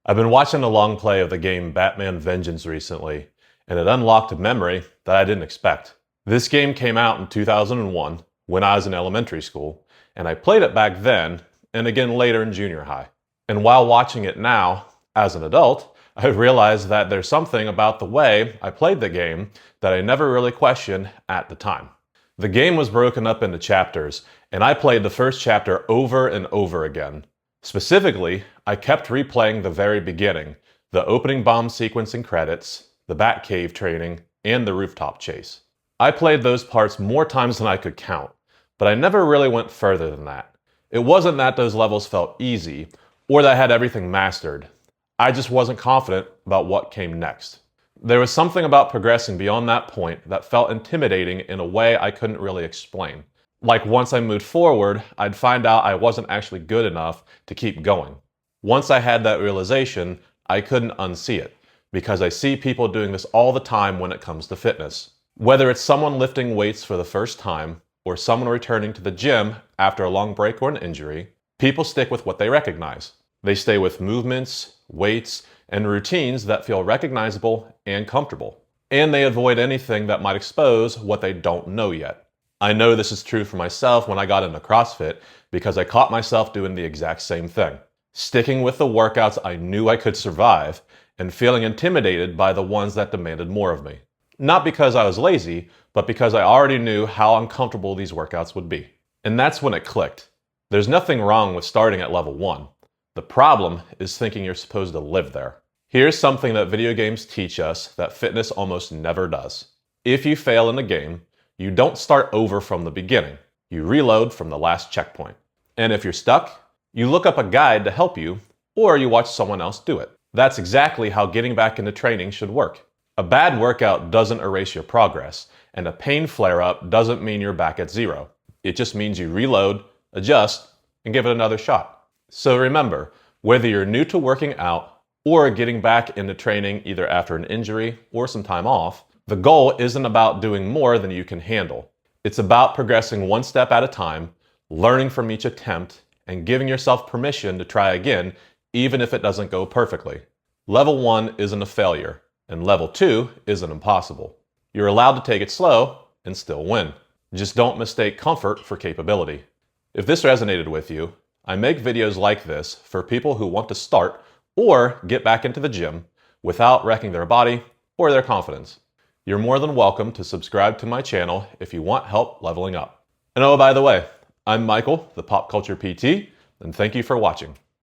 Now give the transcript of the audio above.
I've been watching a long play of the game Batman Vengeance recently, and it unlocked a memory that I didn't expect. This game came out in 2001 when I was in elementary school, and I played it back then and again later in junior high. And while watching it now, as an adult, I realized that there's something about the way I played the game that I never really questioned at the time. The game was broken up into chapters, and I played the first chapter over and over again. Specifically, I kept replaying the very beginning, the opening bomb sequence and credits, the Batcave training, and the rooftop chase. I played those parts more times than I could count, but I never really went further than that. It wasn't that those levels felt easy, or that I had everything mastered. I just wasn't confident about what came next. There was something about progressing beyond that point that felt intimidating in a way I couldn't really explain. Like once I moved forward, I'd find out I wasn't actually good enough to keep going. Once I had that realization, I couldn't unsee it, because I see people doing this all the time when it comes to fitness. Whether it's someone lifting weights for the first time, or someone returning to the gym after a long break or an injury, people stick with what they recognize. They stay with movements, weights, and routines that feel recognizable and comfortable. And they avoid anything that might expose what they don't know yet. I know this is true for myself when I got into CrossFit because I caught myself doing the exact same thing. Sticking with the workouts I knew I could survive and feeling intimidated by the ones that demanded more of me. Not because I was lazy, but because I already knew how uncomfortable these workouts would be. And that's when it clicked. There's nothing wrong with starting at level 1. The problem is thinking you're supposed to live there. Here's something that video games teach us that fitness almost never does. If you fail in a game, you don't start over from the beginning. You reload from the last checkpoint. And if you're stuck, you look up a guide to help you, or you watch someone else do it. That's exactly how getting back into training should work. A bad workout doesn't erase your progress, and a pain flare-up doesn't mean you're back at zero. It just means you reload, adjust, and give it another shot. So remember, whether you're new to working out or getting back into training either after an injury or some time off, the goal isn't about doing more than you can handle. It's about progressing one step at a time, learning from each attempt, and giving yourself permission to try again, even if it doesn't go perfectly. Level 1 isn't a failure, and level 2 isn't impossible. You're allowed to take it slow and still win. Just don't mistake comfort for capability. If this resonated with you, I make videos like this for people who want to start or get back into the gym without wrecking their body or their confidence. You're more than welcome to subscribe to my channel if you want help leveling up. And oh, by the way, I'm Michael, the Pop Culture PT, and thank you for watching.